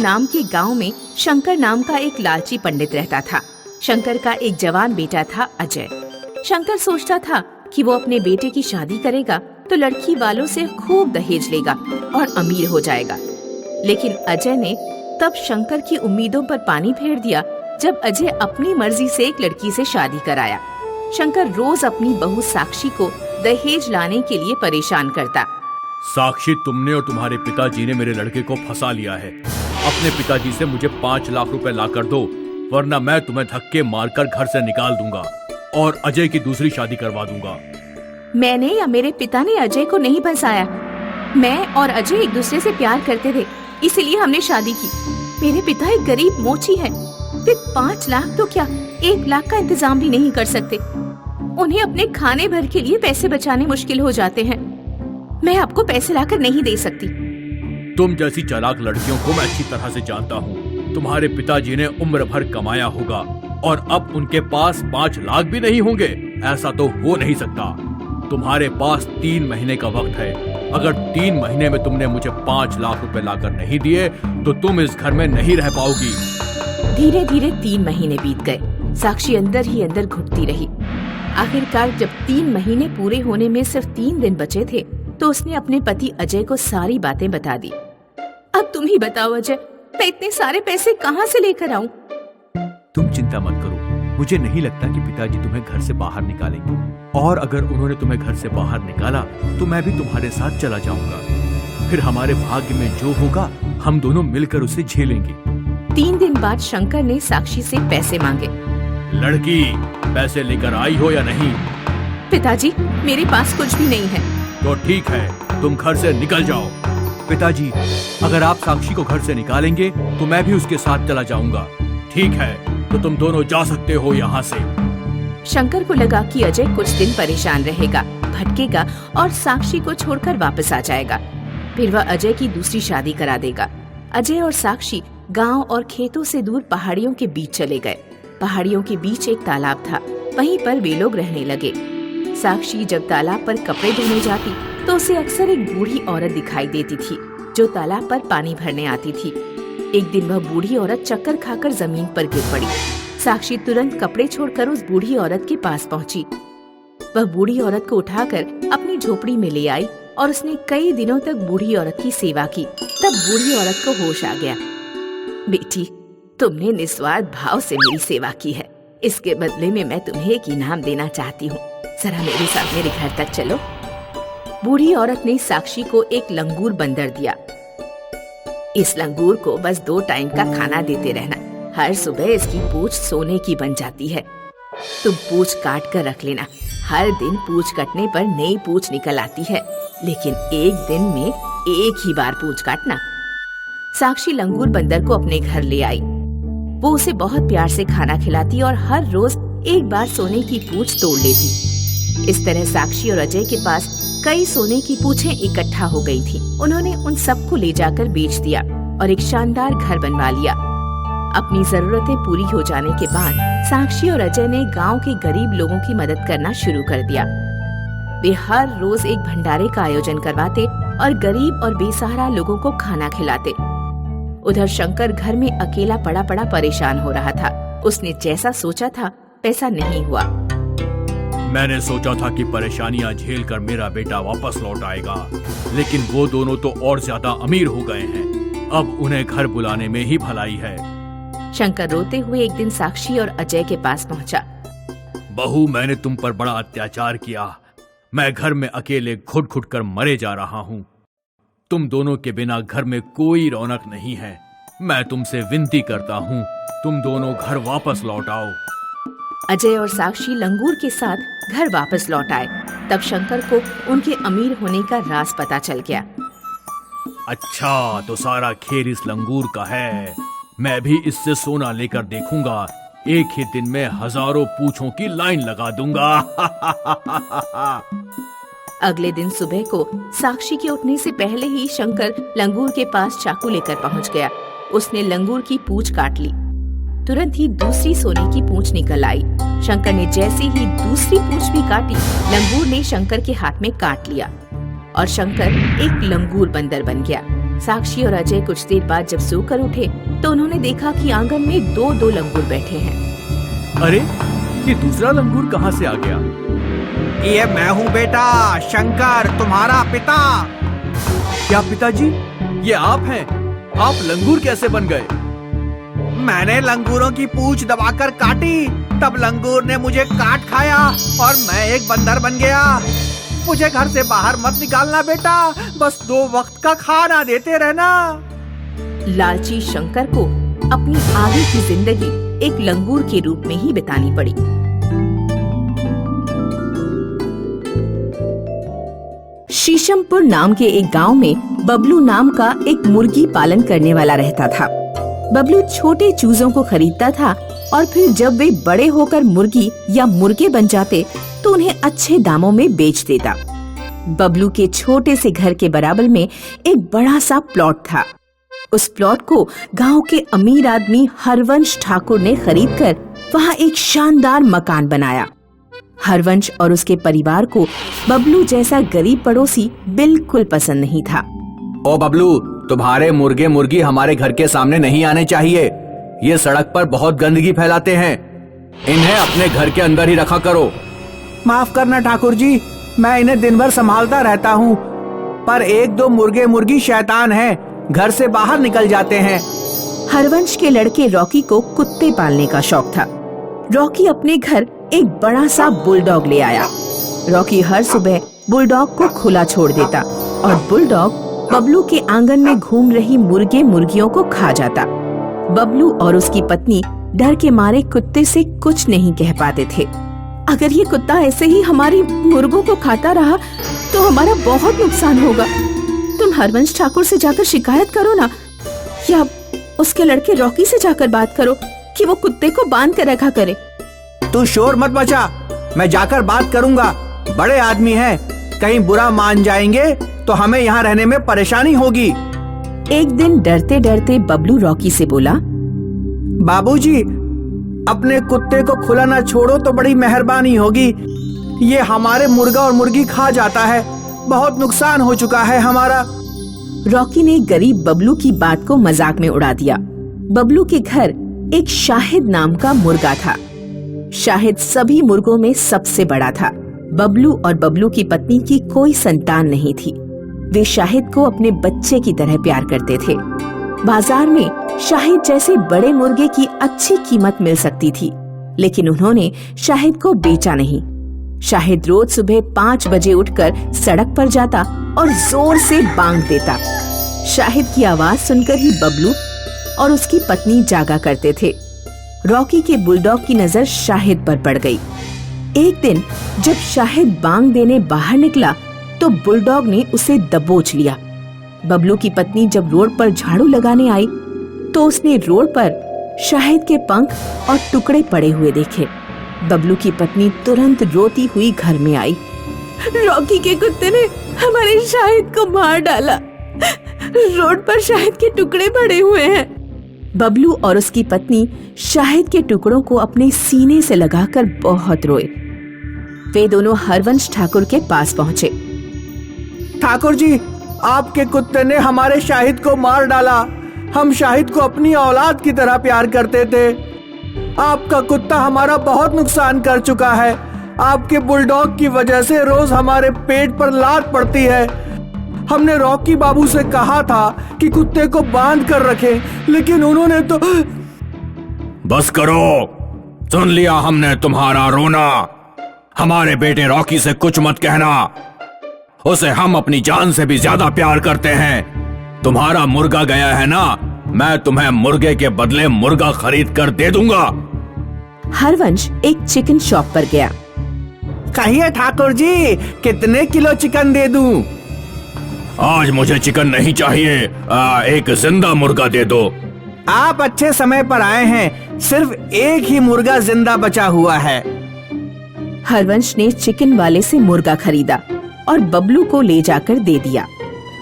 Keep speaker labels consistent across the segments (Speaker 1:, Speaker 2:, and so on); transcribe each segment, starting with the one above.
Speaker 1: नाम के गांव में शंकर नाम का एक लालची पंडित रहता था। शंकर का एक जवान बेटा था अजय। शंकर सोचता था कि वो अपने बेटे की शादी करेगा तो लड़की वालों से खूब दहेज लेगा और अमीर हो जाएगा। लेकिन अजय ने तब शंकर की उम्मीदों पर पानी फेर दिया जब अजय अपनी मर्जी से एक लड़की से शादी कराया। शंकर रोज अपनी बहू साक्षी को दहेज लाने के लिए परेशान करता।
Speaker 2: साक्षी, तुमने और तुम्हारे पिताजी ने मेरे लड़के को फंसा लिया है। अपने पिताजी से मुझे 5 लाख रुपए ला कर दो, वरना मैं तुम्हें धक्के मारकर घर से निकाल दूंगा और अजय की दूसरी शादी करवा दूंगा।
Speaker 1: मैंने या मेरे पिता ने अजय को नहीं फंसाया। मैं और अजय एक दूसरे से प्यार करते थे, इसीलिए हमने शादी की। मेरे पिता एक गरीब मोची हैं। वे 5 लाख तो क्या 1 लाख का इंतजाम भी नहीं कर सकते। उन्हें अपने खाने भर के लिए पैसे बचाने मुश्किल हो जाते हैं। मैं आपको पैसे लाकर नहीं दे सकती।
Speaker 2: तुम जैसी चालाक लड़कियों को मैं अच्छी तरह से जानता हूँ। तुम्हारे पिताजी ने उम्र भर कमाया होगा और अब उनके पास 5 लाख भी नहीं होंगे। ऐसा तो हो नहीं सकता। तुम्हारे पास 3 महीने का वक्त है। अगर 3 महीने में तुमने मुझे 5 लाख रुपए लाकर नहीं दिए तो तुम इस घर में नहीं रह पाओगी।
Speaker 1: धीरे धीरे 3 महीने बीत गए। साक्षी अंदर ही अंदर घुटती रही। आखिरकार जब 3 महीने पूरे होने में सिर्फ 3 दिन बचे थे तो उसने अपने पति अजय को सारी बातें बता दी। अब तुम ही बताओ अजय, मैं इतने सारे पैसे कहाँ से लेकर आऊं?
Speaker 2: तुम चिंता मत करो। मुझे नहीं लगता कि पिताजी तुम्हें घर से बाहर निकालेंगे, और अगर उन्होंने तुम्हें घर से बाहर निकाला तो मैं भी तुम्हारे साथ चला जाऊंगा। फिर हमारे भाग्य में जो होगा हम दोनों मिलकर उसे झेलेंगे।
Speaker 1: 3 दिन बाद शंकर ने साक्षी से पैसे मांगे।
Speaker 2: लड़की, पैसे लेकर आई हो या नहीं?
Speaker 1: पिताजी, मेरे पास कुछ भी नहीं है।
Speaker 2: तो ठीक है, तुम घर से निकल जाओ। पिताजी, अगर आप साक्षी को घर से निकालेंगे तो मैं भी उसके साथ चला जाऊंगा। ठीक है, तो तुम दोनों जा सकते हो यहाँ से।
Speaker 1: शंकर को लगा कि अजय कुछ दिन परेशान रहेगा, भटकेगा और साक्षी को छोड़कर वापस आ जाएगा। फिर वह अजय की दूसरी शादी करा देगा। अजय और साक्षी गांव और खेतों से दूर पहाड़ियों के बीच चले गए। पहाड़ियों के बीच एक तालाब था, वहीं पर वे लोग रहने लगे। साक्षी जब तालाब पर कपड़े धोने जाती तो उसे अक्सर एक बूढ़ी औरत दिखाई देती थी जो तालाब पर पानी भरने आती थी। एक दिन वह बूढ़ी औरत चक्कर खाकर जमीन पर गिर पड़ी। साक्षी तुरंत कपड़े छोड़कर उस बूढ़ी औरत के पास पहुंची। वह बूढ़ी औरत को उठाकर अपनी झोपड़ी में ले आई और उसने कई दिनों तक बूढ़ी औरत की सेवा की। तब बूढ़ी औरत को होश आ गया। बेटी, तुमने निस्वार्थ भाव से मेरी सेवा की है। इसके बदले में मैं तुम्हें एक इनाम देना चाहती हूँ। जरा मेरे साथ मेरे घर तक चलो। बूढ़ी औरत ने साक्षी को एक लंगूर बंदर दिया। इस लंगूर को बस 2 टाइम का खाना देते रहना। हर सुबह इसकी पूंछ सोने की बन जाती है। तुम पूंछ काट कर रख लेना। हर दिन पूंछ कटने पर नई पूंछ निकल आती है, लेकिन एक दिन में एक ही बार पूंछ काटना। साक्षी लंगूर बंदर को अपने घर ले आई। वो उसे बहुत प्यार से खाना खिलाती और हर रोज एक बार सोने की पूंछ तोड़ लेती। इस तरह साक्षी और अजय के पास कई सोने की पूंछें इकट्ठा हो गई थी। उन्होंने उन सबको ले जाकर बेच दिया और एक शानदार घर बनवा लिया। अपनी जरूरतें पूरी हो जाने के बाद साक्षी और अजय ने गांव के गरीब लोगों की मदद करना शुरू कर दिया। वे हर रोज एक भंडारे का आयोजन करवाते और गरीब और बेसहारा लोगों को खाना खिलाते। उधर शंकर घर में अकेला पड़ा पड़ा परेशान हो रहा था। उसने जैसा सोचा था वैसा नहीं हुआ।
Speaker 2: मैंने सोचा था कि परेशानियां झेल कर मेरा बेटा वापस लौट आएगा, लेकिन वो दोनों तो और ज्यादा अमीर हो गए हैं। अब उन्हें घर बुलाने में ही भलाई है।
Speaker 1: शंकर रोते हुए एक दिन साक्षी और अजय के पास पहुंचा।
Speaker 2: बहू, मैंने तुम पर बड़ा अत्याचार किया। मैं घर में अकेले घुट घुट कर मरे जा रहा हूँ। तुम दोनों के बिना घर में कोई रौनक नहीं है। मैं तुमसे विनती करता हूँ, तुम दोनों घर वापस लौट आओ।
Speaker 1: अजय और साक्षी लंगूर के साथ घर वापस लौट आए। तब शंकर को उनके अमीर होने का राज पता चल गया।
Speaker 2: अच्छा, तो सारा खेल इस लंगूर का है। मैं भी इससे सोना लेकर देखूंगा। एक ही दिन में हजारों पूंछों की लाइन लगा दूंगा।
Speaker 1: अगले दिन सुबह को साक्षी के उठने से पहले ही शंकर लंगूर के पास चाकू लेकर पहुंच गया। उसने लंगूर की पूंछ काट ली। तुरंत ही दूसरी सोने की पूंछ निकल आई। शंकर ने जैसे ही दूसरी पूंछ भी काटी, लंगूर ने शंकर के हाथ में काट लिया और शंकर एक लंगूर बंदर बन गया। साक्षी और अजय कुछ देर बाद जब सोकर उठे तो उन्होंने देखा कि आंगन में दो लंगूर बैठे हैं।
Speaker 2: अरे ये दूसरा लंगूर कहाँ से आ गया?
Speaker 3: ये मैं हूँ बेटा, शंकर, तुम्हारा पिता।
Speaker 2: क्या पिताजी, ये आप हैं? आप लंगूर कैसे बन गए?
Speaker 3: मैंने लंगूरों की पूंछ दबाकर काटी, तब लंगूर ने मुझे काट खाया और मैं एक बंदर बन गया। मुझे घर से बाहर मत निकालना बेटा, बस 2 वक्त का खाना देते रहना।
Speaker 1: लालची शंकर को अपनी आगे की जिंदगी एक लंगूर के रूप में ही बितानी पड़ी। शीशमपुर नाम के एक गांव में बबलू नाम का एक मुर्गी पालन करने वाला रहता था। बबलू छोटे चूजों को खरीदता था और फिर जब वे बड़े होकर मुर्गी या मुर्गे बन जाते तो उन्हें अच्छे दामों में बेच देता। बबलू के छोटे से घर के बराबर में एक बड़ा सा प्लॉट था। उस प्लॉट को गांव के अमीर आदमी हरवंश ठाकुर ने खरीदकर वहां एक शानदार मकान बनाया। हरवंश और उसके परिवार को बबलू जैसा गरीब पड़ोसी बिल्कुल पसंद नहीं था।
Speaker 3: ओ बबलू, तुम्हारे मुर्गे मुर्गी हमारे घर के सामने नहीं आने चाहिए। ये सड़क पर बहुत गंदगी फैलाते हैं। इन्हें अपने घर के अंदर ही रखा करो। माफ करना ठाकुर जी, मैं इन्हें दिन भर संभालता रहता हूँ, पर 1-2 मुर्गे मुर्गी शैतान हैं, घर से बाहर निकल जाते हैं।
Speaker 1: हरवंश के लड़के रॉकी को कुत्ते पालने का शौक था। रॉकी अपने घर एक बड़ा सा बुलडॉग ले आया। रॉकी हर सुबह बुलडॉग को खुला छोड़ देता और बुलडॉग बबलू के आंगन में घूम रही मुर्गे मुर्गियों को खा जाता। बबलू और उसकी पत्नी डर के मारे कुत्ते से कुछ नहीं कह पाते थे। अगर ये कुत्ता ऐसे ही हमारी मुर्गों को खाता रहा तो हमारा बहुत नुकसान होगा। तुम हरवंश ठाकुर से जाकर शिकायत करो ना, या उसके लड़के रॉकी से जाकर बात करो कि वो कुत्ते को बांध कर रखा करे।
Speaker 3: तू शोर मत मचा, मैं जाकर बात करूंगा। बड़े आदमी हैं, कहीं बुरा मान जाएंगे तो हमें यहाँ रहने में परेशानी होगी।
Speaker 1: एक दिन डरते डरते बबलू रॉकी से बोला,
Speaker 3: बाबूजी, अपने कुत्ते को खुला ना छोड़ो तो बड़ी मेहरबानी होगी। ये हमारे मुर्गा और मुर्गी खा जाता है, बहुत नुकसान हो चुका है हमारा।
Speaker 1: रॉकी ने गरीब बबलू की बात को मजाक में उड़ा दिया। बबलू के घर एक शाहिद नाम का मुर्गा था। शाहिद सभी मुर्गों में सबसे बड़ा था। बबलू और बबलू की पत्नी की कोई संतान नहीं थी। वे शाहिद को अपने बच्चे की तरह प्यार करते थे। बाजार में शाहिद जैसे बड़े मुर्गे की अच्छी कीमत मिल सकती थी, लेकिन उन्होंने शाहिद को बेचा नहीं। शाहिद रोज सुबह 5 बजे उठकर सड़क पर जाता और जोर से बांग देता। शाहिद की आवाज सुनकर ही बबलू और उसकी पत्नी जागा करते थे। रॉकी के बुलडॉग की नजर शाहिद पर पड़ गई। एक दिन जब शाहिद बांग देने बाहर निकला तो बुलडॉग ने उसे दबोच लिया। बबलू की पत्नी जब रोड पर झाड़ू लगाने आई तो उसने रोड पर शाहिद के पंख और टुकड़े पड़े हुए देखे। बबलू की पत्नी तुरंत रोती हुई घर में आई। रॉकी के कुत्ते ने हमारे शाहिद को मार डाला। रोड पर शाहिद के टुकड़े पड़े हुए हैं। बबलू और उसकी पत्नी शाहिद के टुकड़ों को अपने सीने से लगाकर बहुत रोए। वे दोनों हरवंश ठाकुर के पास पहुँचे।
Speaker 3: ठाकुर जी, आपके कुत्ते ने हमारे शाहिद को मार डाला। हम शाहिद को अपनी औलाद की तरह प्यार करते थे। आपका कुत्ता हमारा बहुत नुकसान कर चुका है। आपके बुलडॉग की वजह से रोज हमारे पेट पर लात पड़ती है। हमने रॉकी बाबू से कहा था कि कुत्ते को बांध कर रखें, लेकिन उन्होंने तो।
Speaker 2: बस करो, सुन लिया हमने तुम्हारा रोना। हमारे बेटे रॉकी से कुछ मत कहना। उसे हम अपनी जान से भी ज्यादा प्यार करते हैं। तुम्हारा मुर्गा गया है ना, मैं तुम्हें मुर्गे के बदले मुर्गा खरीद कर दे दूंगा।
Speaker 1: हरवंश एक चिकन शॉप पर गया।
Speaker 3: कहिए ठाकुर जी, कितने किलो चिकन दे दूं?
Speaker 2: आज मुझे चिकन नहीं चाहिए, एक जिंदा मुर्गा दे दो।
Speaker 3: आप अच्छे समय पर आए हैं, सिर्फ एक ही मुर्गा जिंदा बचा हुआ है।
Speaker 1: हरवंश ने चिकन वाले से मुर्गा खरीदा और बबलू को ले जाकर दे दिया।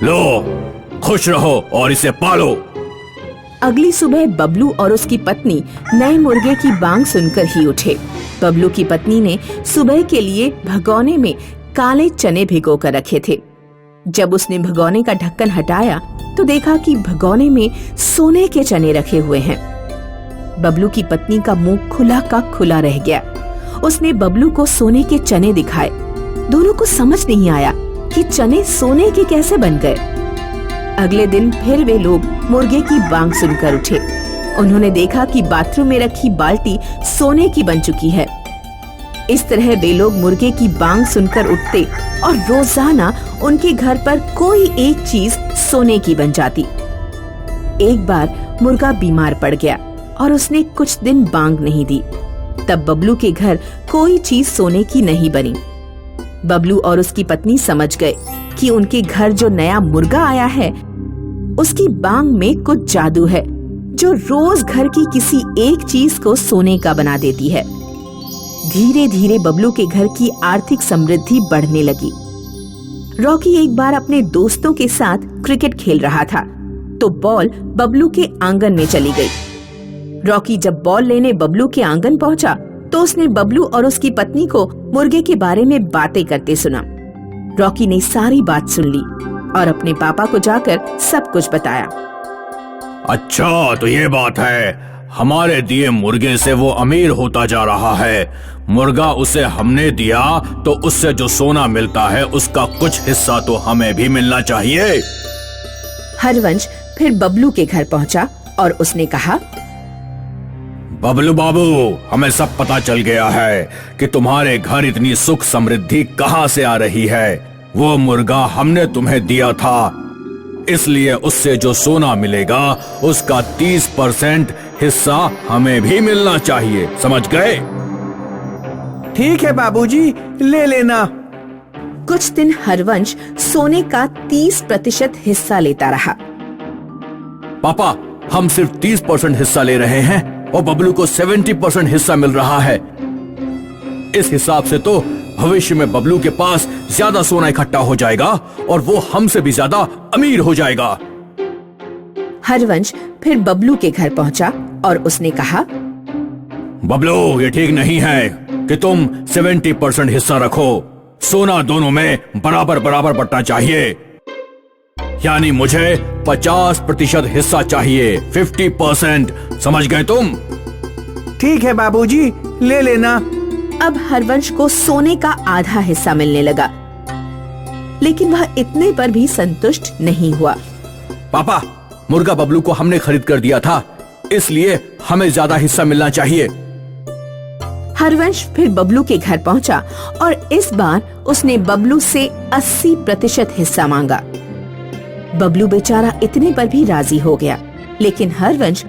Speaker 2: लो, खुश रहो और इसे पालो।
Speaker 1: अगली सुबह बबलू और उसकी पत्नी नए मुर्गे की बांग सुनकर ही उठे। बबलू की पत्नी ने सुबह के लिए भगोने में काले चने भिगो कर रखे थे। जब उसने भगोने का ढक्कन हटाया तो देखा कि भगोने में सोने के चने रखे हुए हैं। बबलू की पत्नी का मुंह खुला का खुला रह गया। उसने बबलू को सोने के चने दिखाए। दोनों को समझ नहीं आया कि चने सोने के कैसे बन गए। अगले दिन फिर वे लोग मुर्गे की बांग सुनकर उठे। उन्होंने देखा कि बाथरूम में रखी बाल्टी सोने की बन चुकी है। इस तरह वे लोग मुर्गे की बांग सुनकर उठते और रोजाना उनके घर पर कोई एक चीज सोने की बन जाती। एक बार मुर्गा बीमार पड़ गया और उसने कुछ दिन बांग नहीं दी। तब बबलू के घर कोई चीज सोने की नहीं बनी। बबलू और उसकी पत्नी समझ गए कि उनके घर जो नया मुर्गा आया है उसकी बांग में कुछ जादू है जो रोज घर की किसी एक चीज को सोने का बना देती है। धीरे धीरे बबलू के घर की आर्थिक समृद्धि बढ़ने लगी। रॉकी एक बार अपने दोस्तों के साथ क्रिकेट खेल रहा था तो बॉल बबलू के आंगन में चली गई। रॉकी जब बॉल लेने बबलू के आंगन पहुंचा तो उसने बबलू और उसकी पत्नी को मुर्गे के बारे में बातें करते सुना। रॉकी ने सारी बात सुन ली और अपने पापा को जाकर सब कुछ बताया।
Speaker 2: अच्छा, तो ये बात है। हमारे दिए मुर्गे से वो अमीर होता जा रहा है। मुर्गा उसे हमने दिया तो उससे जो सोना मिलता है उसका कुछ हिस्सा तो हमें भी मिलना चाहिए।
Speaker 1: हरवंश फिर बबलू के घर पहुंचा और उसने कहा,
Speaker 2: बबलू बाबू, हमें सब पता चल गया है कि तुम्हारे घर इतनी सुख समृद्धि कहाँ से आ रही है। वो मुर्गा हमने तुम्हें दिया था, इसलिए उससे जो सोना मिलेगा उसका 30% हिस्सा हमें भी मिलना चाहिए। समझ गए?
Speaker 3: ठीक है बाबूजी, ले लेना।
Speaker 1: कुछ दिन हरवंश सोने का 30% हिस्सा लेता रहा।
Speaker 2: पापा, हम सिर्फ 30% हिस्सा ले रहे हैं और बबलू को 70% हिस्सा मिल रहा है। इस हिसाब से तो भविष्य में बबलू के पास ज्यादा सोना इकट्ठा हो जाएगा और वो हमसे भी ज्यादा अमीर हो जाएगा।
Speaker 1: हरवंश फिर बबलू के घर पहुंचा और उसने कहा,
Speaker 2: बबलू, ये ठीक नहीं है कि तुम 70% हिस्सा रखो। सोना दोनों में बराबर बराबर बंटना चाहिए। यानी मुझे 50% हिस्सा चाहिए, 50%। समझ गए तुम?
Speaker 3: ठीक है बाबूजी, ले लेना।
Speaker 1: अब हरवंश को सोने का आधा हिस्सा मिलने लगा, लेकिन वह इतने पर भी संतुष्ट नहीं हुआ।
Speaker 2: पापा, मुर्गा बबलू को हमने खरीद कर दिया था, इसलिए हमें ज्यादा हिस्सा मिलना चाहिए।
Speaker 1: हरवंश फिर बबलू के घर पहुंचा और इस बार उसने बबलू से 80% हिस्सा मांगा। बबलू बेचारा इतने पर भी राजी हो गया, लेकिन हरवंश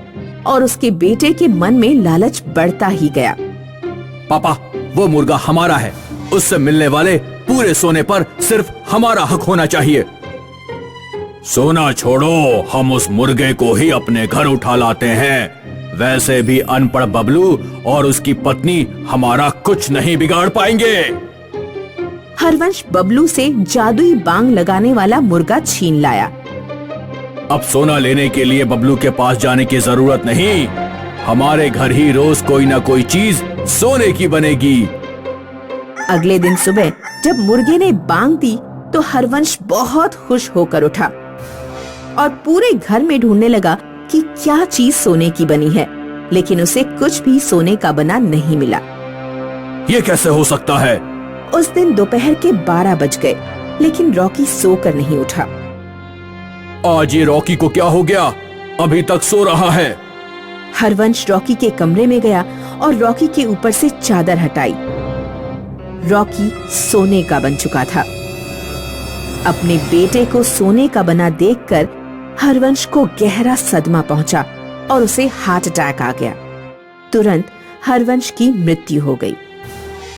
Speaker 1: और उसके बेटे के मन में लालच बढ़ता ही गया।
Speaker 2: पापा, वो मुर्गा हमारा है, उससे मिलने वाले पूरे सोने पर सिर्फ हमारा हक होना चाहिए। सोना छोड़ो, हम उस मुर्गे को ही अपने घर उठा लाते हैं। वैसे भी अनपढ़ बबलू और उसकी पत्नी हमारा कुछ नहीं बिगाड़ पाएंगे।
Speaker 1: हरवंश बबलू से जादुई बांग लगाने वाला मुर्गा छीन लाया।
Speaker 2: अब सोना लेने के लिए बबलू के पास जाने की जरूरत नहीं। हमारे घर ही रोज कोई ना कोई चीज सोने की बनेगी।
Speaker 1: अगले दिन सुबह जब मुर्गे ने बांग दी तो हरवंश बहुत खुश होकर उठा और पूरे घर में ढूंढने लगा कि क्या चीज सोने की बनी है, लेकिन उसे कुछ भी सोने का बना नहीं मिला।
Speaker 2: ये कैसे हो सकता है?
Speaker 1: उस दिन दोपहर के 12 बज गए, लेकिन रॉकी सोकर नहीं उठा।
Speaker 2: आज ये रॉकी को क्या हो गया? अभी तक सो रहा है।
Speaker 1: हरवंश रॉकी के कमरे में गया और रॉकी के ऊपर से चादर हटाई। रॉकी सोने का बन चुका था। अपने बेटे को सोने का बना देखकर हरवंश को गहरा सदमा पहुंचा और उसे हार्ट अटैक आ गया। तुरंत हरवंश की मृत्यु हो गई।